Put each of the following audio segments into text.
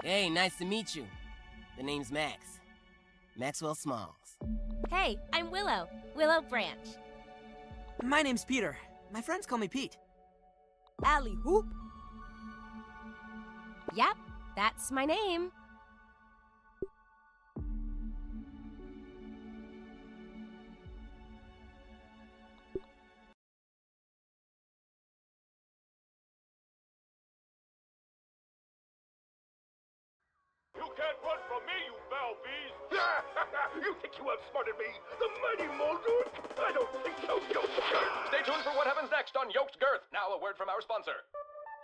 Hey, nice to meet you. The name's Max. Maxwell Smalls. Hey, I'm Willow. Willow Branch. My name's Peter. My friends call me Pete. Alley Hoop? Yep, that's my name. You can't run from me, you foul bees! You think you outsmarted me? The mighty Muldoon? I don't think so, Yokes Girth! Stay tuned for what happens next on Yokes Girth. Now a word from our sponsor.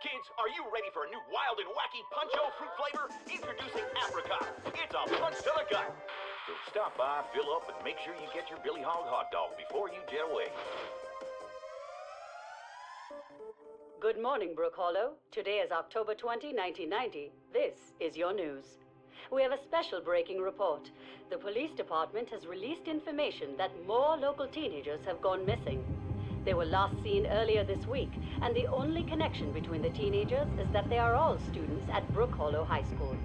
Kids, are you ready for a new wild and wacky Puncho fruit flavor? Introducing Apricot. It's a punch to the gut. So stop by, fill up, and make sure you get your Billy Hog hot dog before you jet away. Good morning, Brook Hollow. Today is October 20, 1990. This is your news. We have a special breaking report. The police department has released information that more local teenagers have gone missing. They were last seen earlier this week, and the only connection between the teenagers is that they are all students at Brook Hollow High School.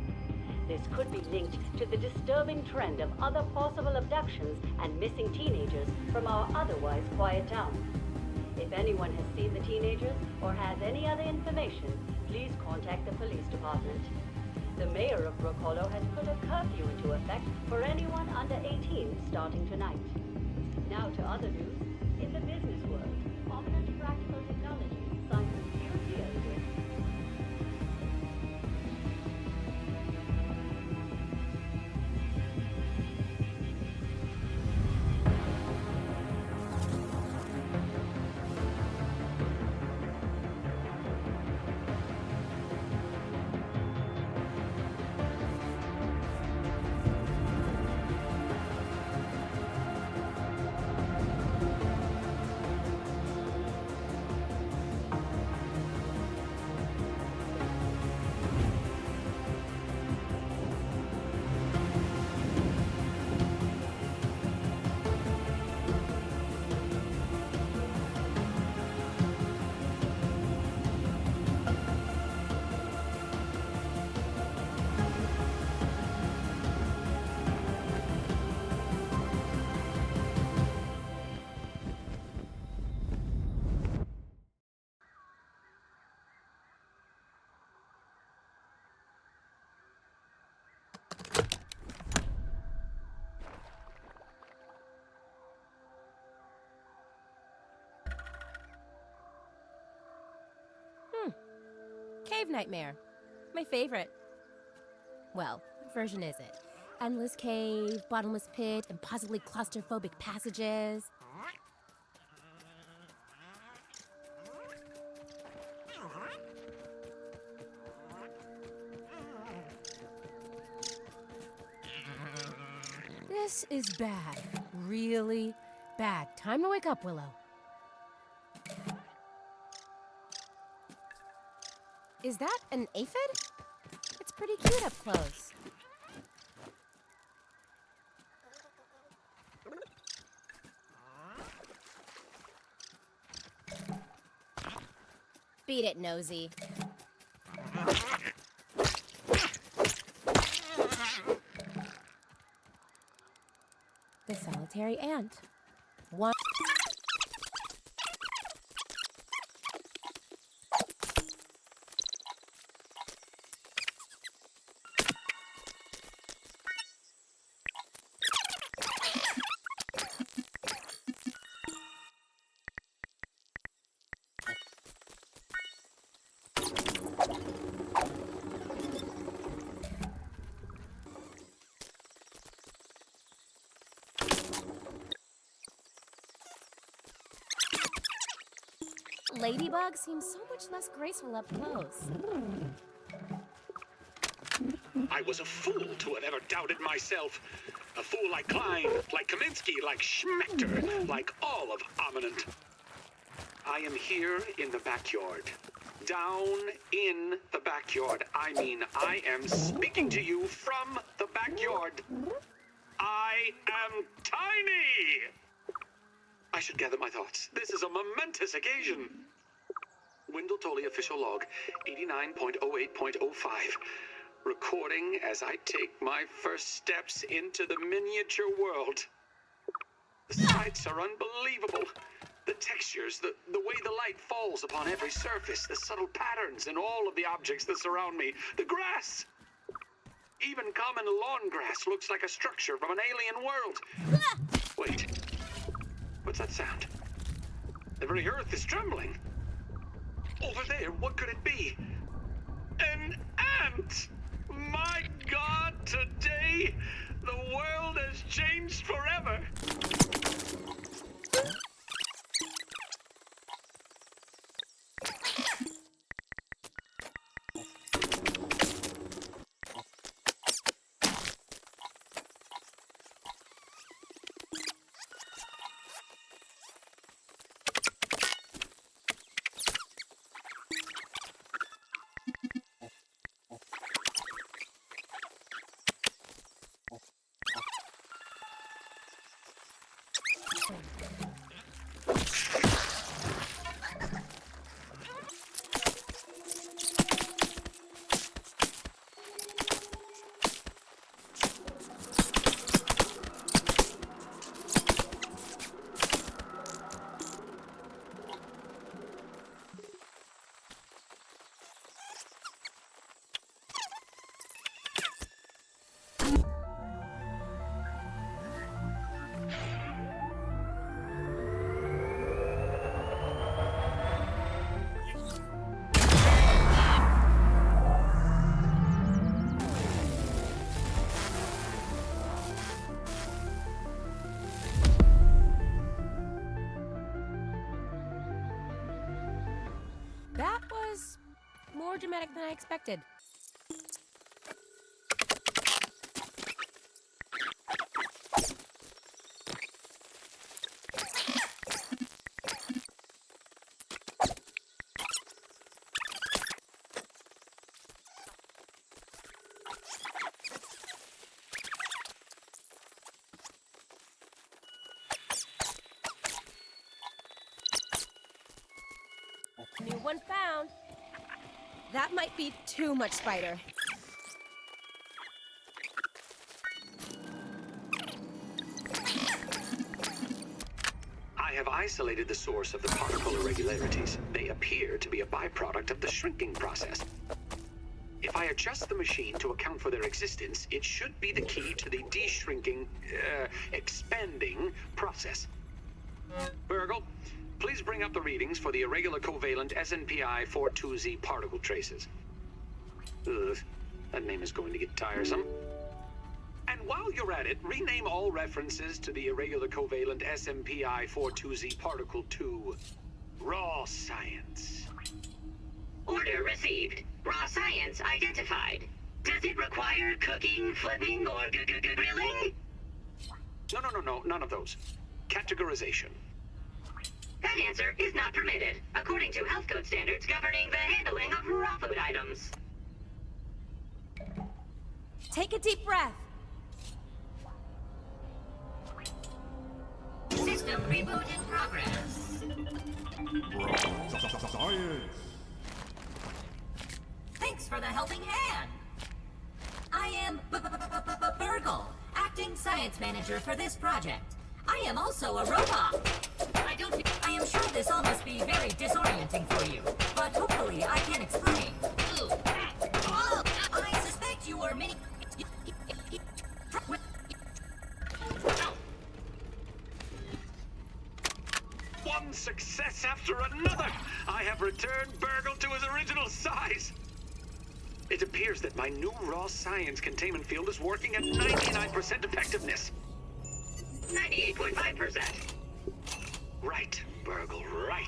This could be linked to the disturbing trend of other possible abductions and missing teenagers from our otherwise quiet town. If anyone has seen the teenagers or has any other information, please contact the police department. The mayor of Brook Hollow has put a curfew into effect for anyone under 18 starting tonight. Now to other news. In the business world, Omnant Practical Technology signed a new deal with Cave Nightmare. My favorite. Well, what version is it? Endless cave, bottomless pit, and possibly claustrophobic passages. This is bad. Really bad. Time to wake up, Willow. Is that an aphid? It's pretty cute up close. Beat it, nosy. The solitary ant. One. Ladybug seems so much less graceful up close. I was a fool to have ever doubted myself. A fool like Klein, like Kaminsky, like Schmechter, like all of Ominent. I am here in the backyard. Down in the backyard. I mean, I am speaking to you from the backyard. I am tiny! I should gather my thoughts. This is a momentous occasion. Wendell Tolley official log, 89.08.05. recording as I take my first steps into the miniature world. The sights are unbelievable. The textures, the way the light falls upon every surface, the subtle patterns in all of the objects that surround me, the grass. Even common lawn grass looks like a structure from an alien world. Wait, what's that sound? The very earth is trembling. Over there, what could it be? An ant! My God, today, the world has changed forever. That was more dramatic than I expected. New one found. That might be too much spider. I have isolated the source of the particle irregularities. They appear to be a byproduct of the shrinking process. If I adjust the machine to account for their existence, it should be the key to the de-shrinking, expanding process. Burgle, please bring up the readings for the irregular covalent SNPI 42Z particle traces. Ugh, that name is going to get tiresome. And while you're at it, rename all references to the irregular covalent SMPI 42Z particle to raw science. Order received. Raw science identified. Does it require cooking, flipping, or grilling? No, none of those. Categorization. That answer is not permitted, according to health code standards governing the handling of raw food items. Take a deep breath. System reboot in progress. Science. Thanks for the helping hand. I am Burgle, acting science manager for this project. I am also a robot. I am sure this all must be very disorienting for you, but hopefully I can explain. Oh, I suspect you are many. One success after another! I have returned Burgle to his original size! It appears that my new raw science containment field is working at 99% effectiveness. 98.5%. Right, Burgle, right.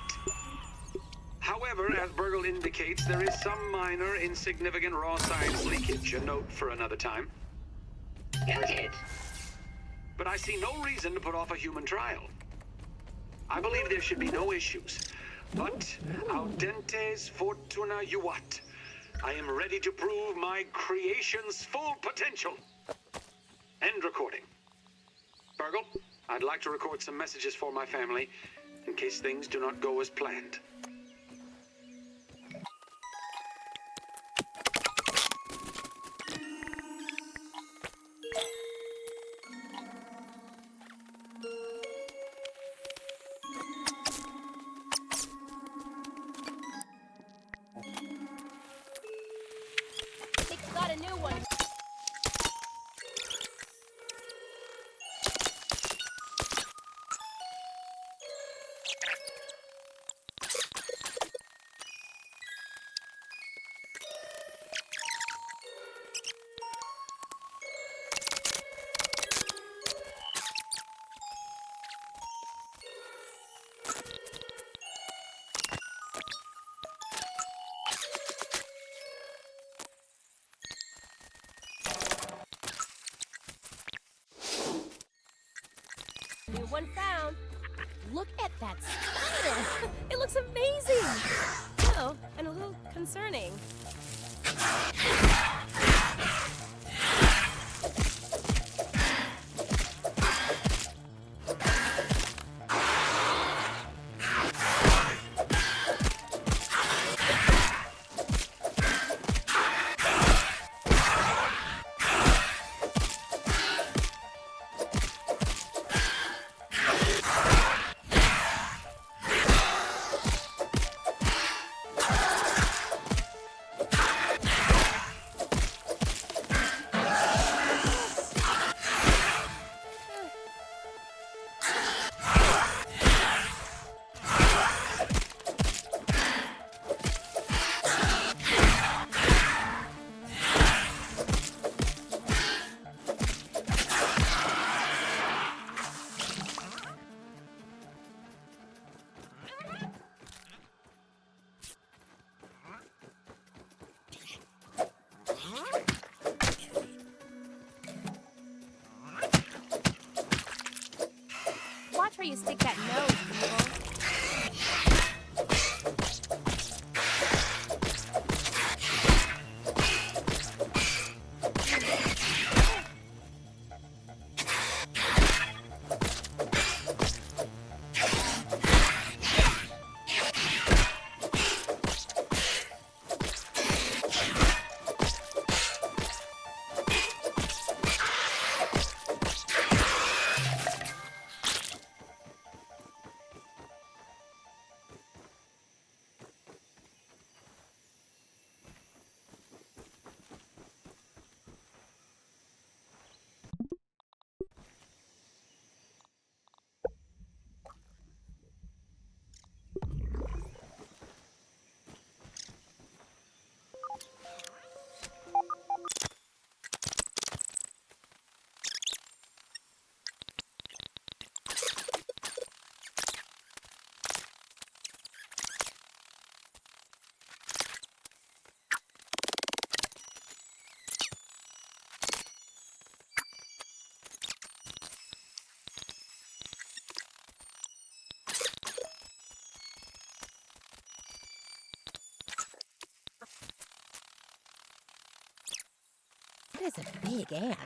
However, as Burgle indicates, there is some minor, insignificant raw science leakage. A note for another time. Noted. But I see no reason to put off a human trial. I believe there should be no issues. But audentes fortuna juvat. I am ready to prove my creation's full potential. End recording. Burgle, I'd like to record some messages for my family in case things do not go as planned. got a new one. New one found. Look at that spider. It looks amazing. Oh, and a little concerning. Watch where you stick that nose, people. That is a big ant.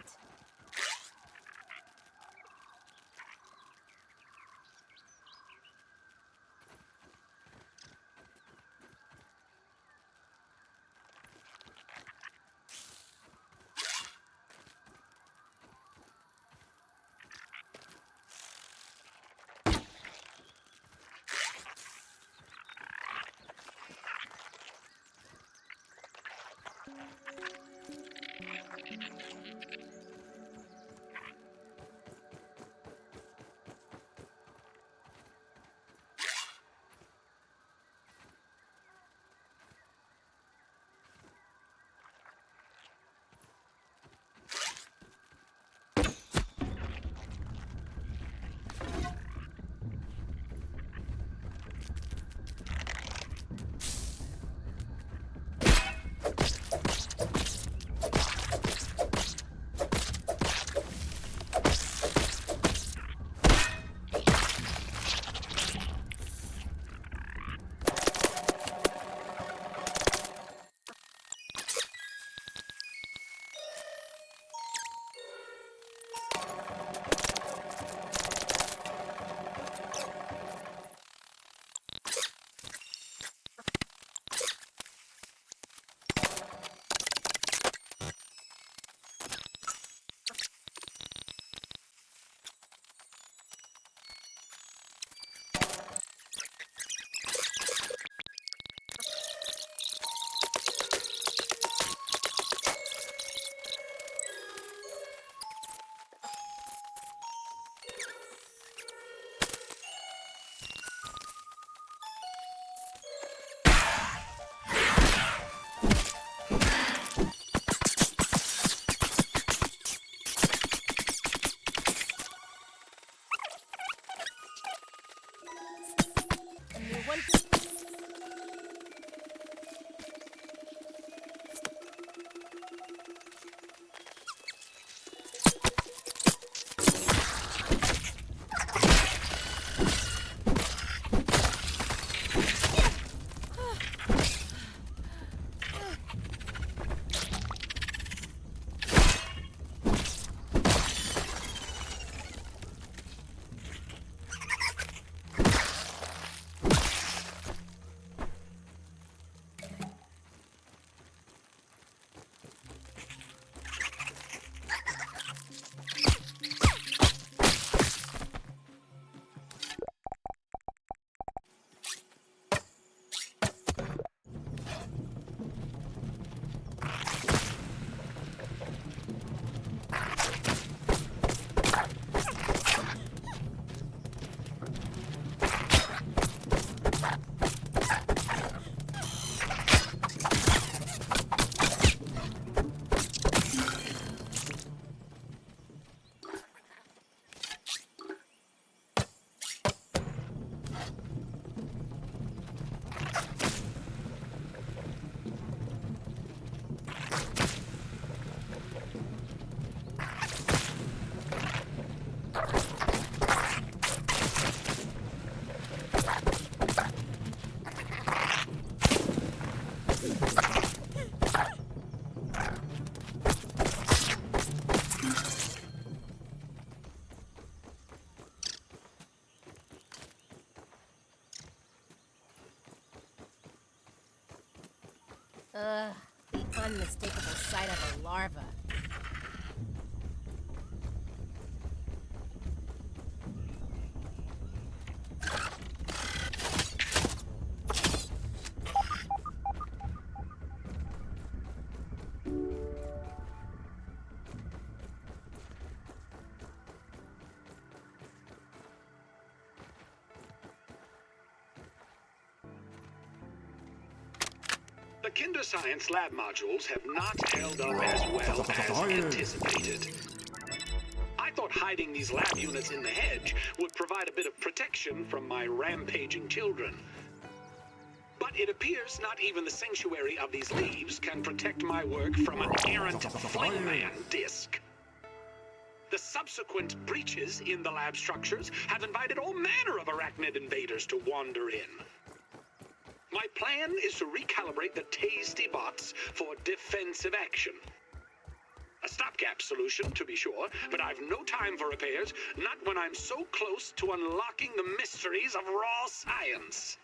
unmistakable sight of a larva. The Kinder Science lab modules have not held up as well as anticipated. I thought hiding these lab units in the hedge would provide a bit of protection from my rampaging children. But it appears not even the sanctuary of these leaves can protect my work from an errant Flingman disc. The subsequent breaches in the lab structures have invited all manner of arachnid invaders to wander in. My plan is to recalibrate the tasty bots for defensive action. A stopgap solution, to be sure, but I've no time for repairs, not when I'm so close to unlocking the mysteries of raw science.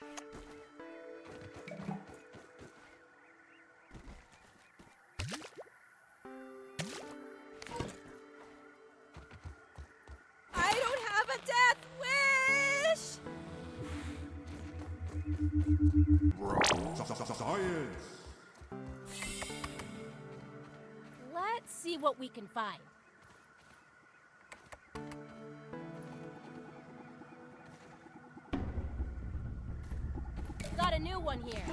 I don't have a death wish! Science! Let's see what we can find. Got a new one here.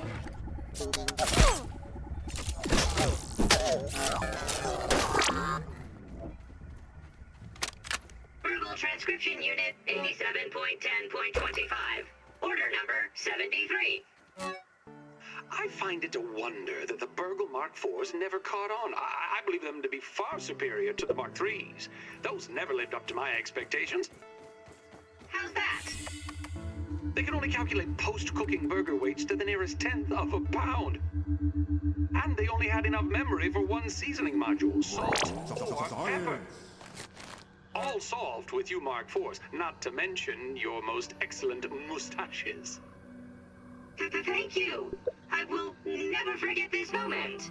Verbal transcription unit 87.10.25. Order number 73. I find it a wonder that the Burgle Mark IVs never caught on. I believe them to be far superior to the Mark IIIs. Those never lived up to my expectations. How's that? They can only calculate post-cooking burger weights to the nearest tenth of a pound. And they only had enough memory for one seasoning module, salt or pepper. All solved with you Mark IVs, not to mention your most excellent mustaches. Thank you. I will never forget this moment.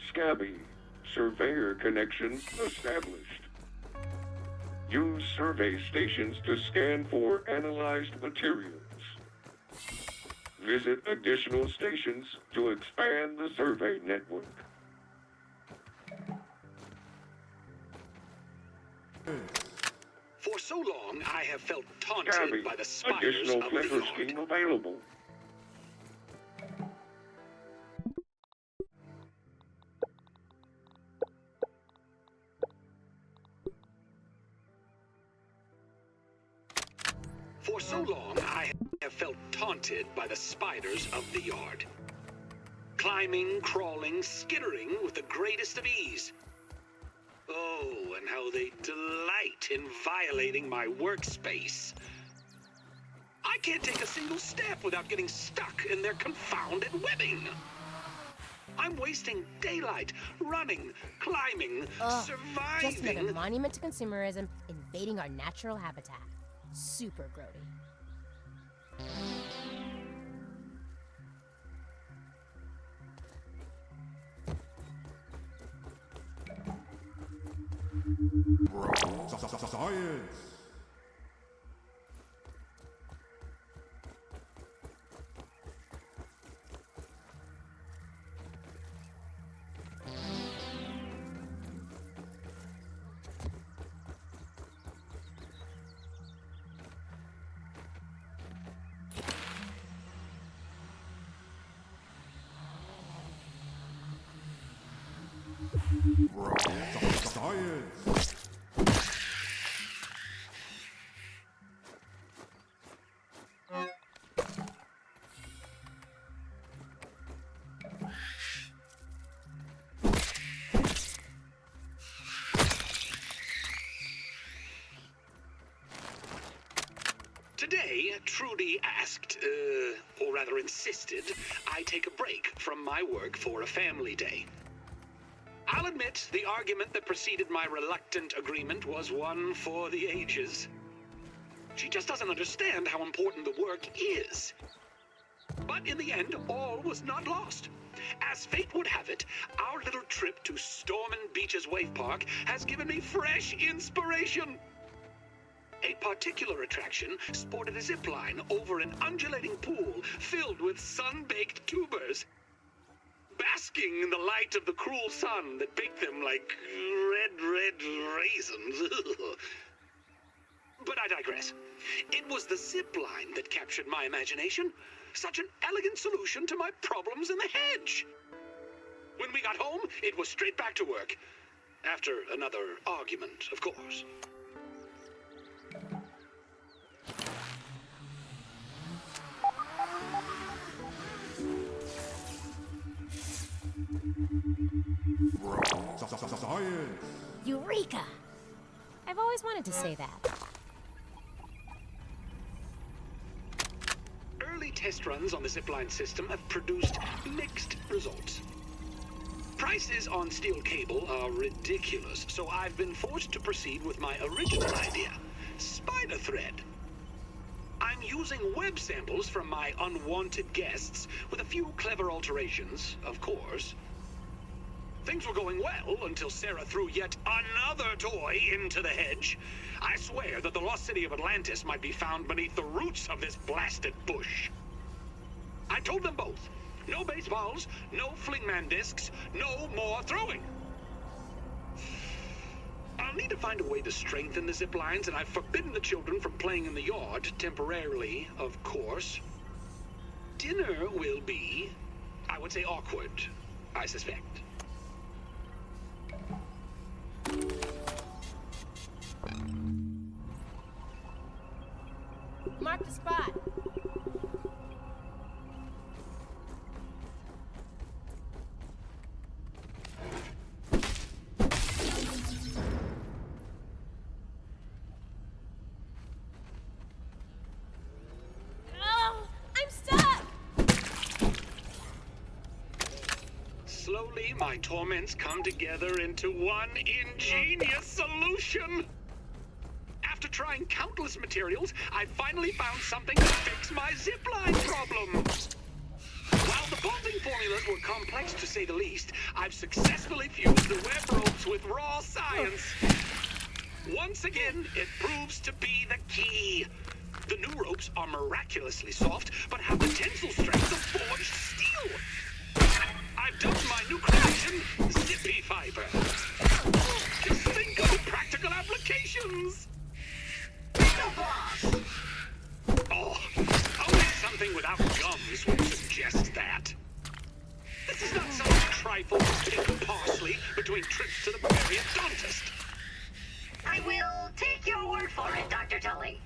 Scabby. Surveyor connection established. Use survey stations to scan for analyzed materials. Visit additional stations to expand the survey network. For so long, I have felt taunted Scabby. by the spiders Additional of flavor the scheme available. For so long, I have felt taunted by the spiders of the yard. Climbing, crawling, skittering with the greatest of ease. Oh, and how they delight in violating my workspace. I can't take a single step without getting stuck in their confounded webbing. I'm wasting daylight, running, climbing, surviving. Just another monument to consumerism invading our natural habitat. Super grody. Science! Science! Today, Trudy asked, or rather insisted, I take a break from my work for a family day. I'll admit, the argument that preceded my reluctant agreement was one for the ages. She just doesn't understand how important the work is. But in the end, all was not lost. As fate would have it, our little trip to Stormin' Beach's Wave Park has given me fresh inspiration. A particular attraction sported a zip line over an undulating pool filled with sun-baked tubers, basking in the light of the cruel sun that baked them like red raisins. But I digress. It was the zip line that captured my imagination. Such an elegant solution to my problems in the hedge. When we got home, it was straight back to work. After another argument, of course. Eureka! I've always wanted to say that. Early test runs on the zipline system have produced mixed results. Prices on steel cable are ridiculous, so I've been forced to proceed with my original idea, spider thread. I'm using web samples from my unwanted guests with a few clever alterations, of course. Things were going well until Sarah threw yet another toy into the hedge. I swear that the lost city of Atlantis might be found beneath the roots of this blasted bush. I told them both, no baseballs, no flingman discs, no more throwing. I'll need to find a way to strengthen the zip lines, and I've forbidden the children from playing in the yard, temporarily, of course. Dinner will be, I would say, awkward, I suspect. Mark the spot. Oh, I'm stuck! Slowly, my torments come together into one ingenious solution. After trying countless materials, I finally found something to fix my zipline problem. While the bonding formulas were complex to say the least, I've successfully fused the web ropes with raw science. Once again, it proves to be the key. The new ropes are miraculously soft, but have the tensile strength of forged steel. I've dubbed my new creation Zippy Fiber. Just think of the practical applications. Oh, only something without gums would suggest that. This is not some trifle of pink parsley between trips to the periodontist. I will take your word for it, Dr. Tully.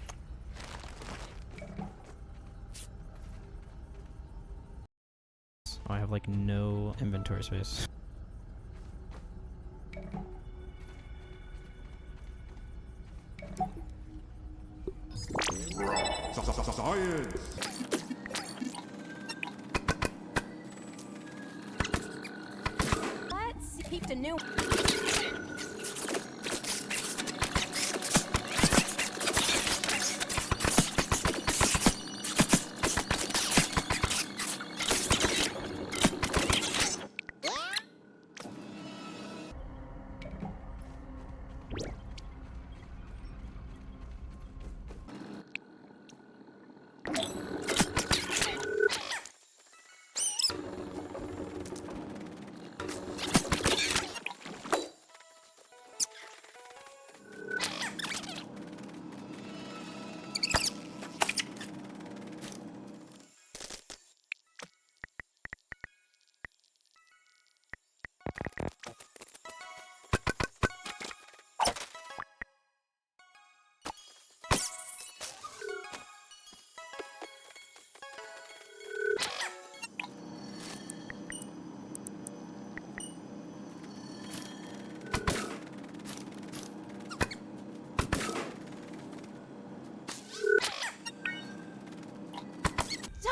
I have like no inventory space. Science! Let's keep the new.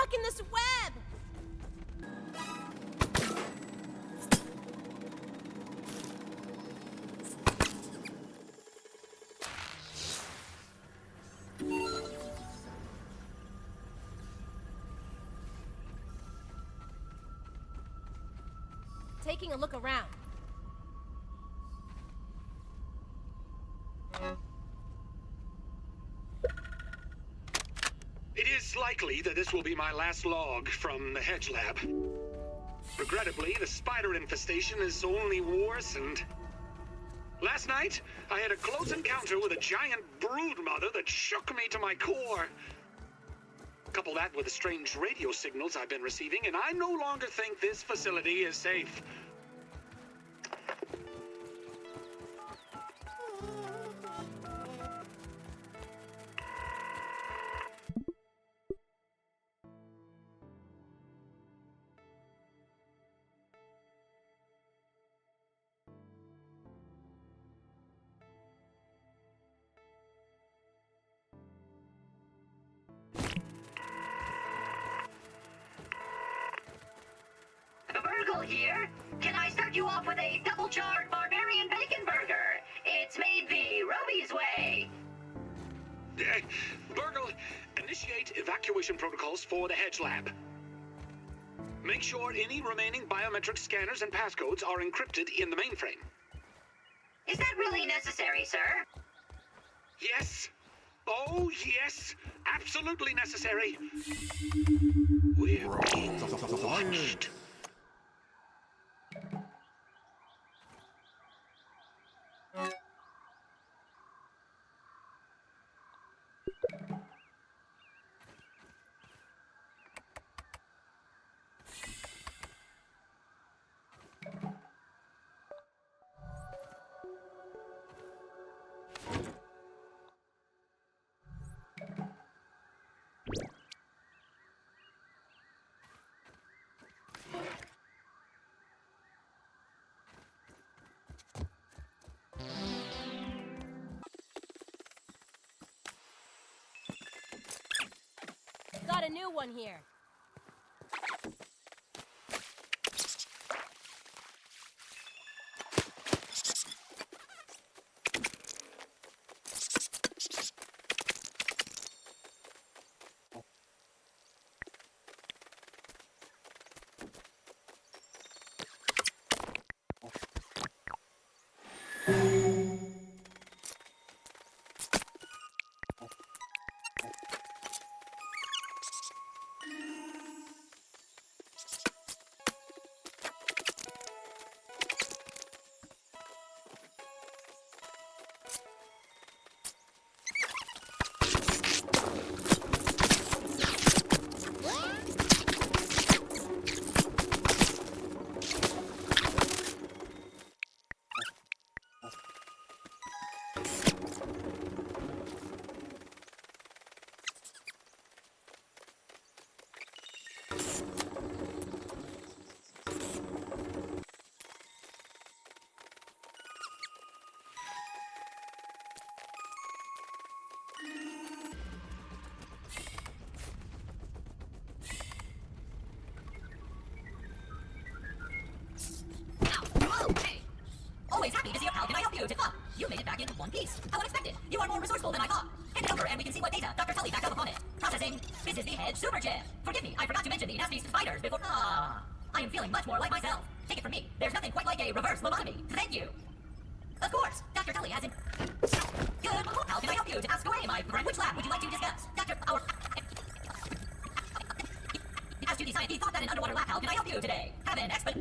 stuck in this web! Taking a look around. It is likely that this will be my last log from the hedge lab. Regrettably, the spider infestation has only worsened. Last night, I had a close encounter with a giant brood mother that shook me to my core. Couple that with the strange radio signals I've been receiving, and I no longer think this facility is safe. Burgle here. Can I start you off with a double-charred barbarian bacon burger? It's made the Roby's way. Burgle, initiate evacuation protocols for the hedge lab. Make sure any remaining biometric scanners and passcodes are encrypted in the mainframe. Is that really necessary, sir? Yes. Oh, yes. Absolutely necessary. We're being watched. Got a new one here. Always happy to see you. How can I help you? You made it back in one piece. How unexpected. You are more resourceful than I thought. Hand it over and we can see what data Dr. Tully backed up upon it. Processing. This is the head super chip. Forgive me, I forgot to mention the nasty spiders before. I am feeling much more like myself. Take it from me. There's nothing quite like a reverse lobotomy. Thank you. Of course, Dr. Tully has Good. How can I help you? To ask away, my friend. Which lab would you like to discuss? As to the science, he thought that an underwater lab. How can I help you today? Have an expert.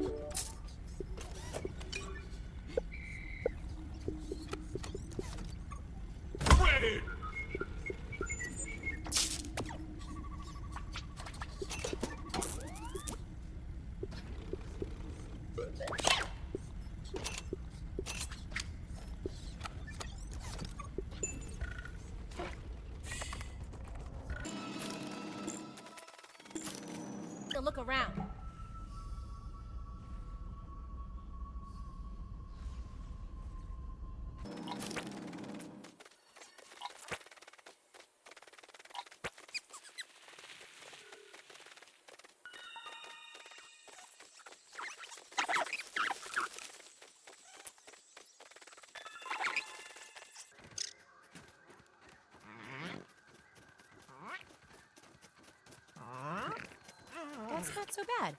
Ready! Look around. That's not so bad.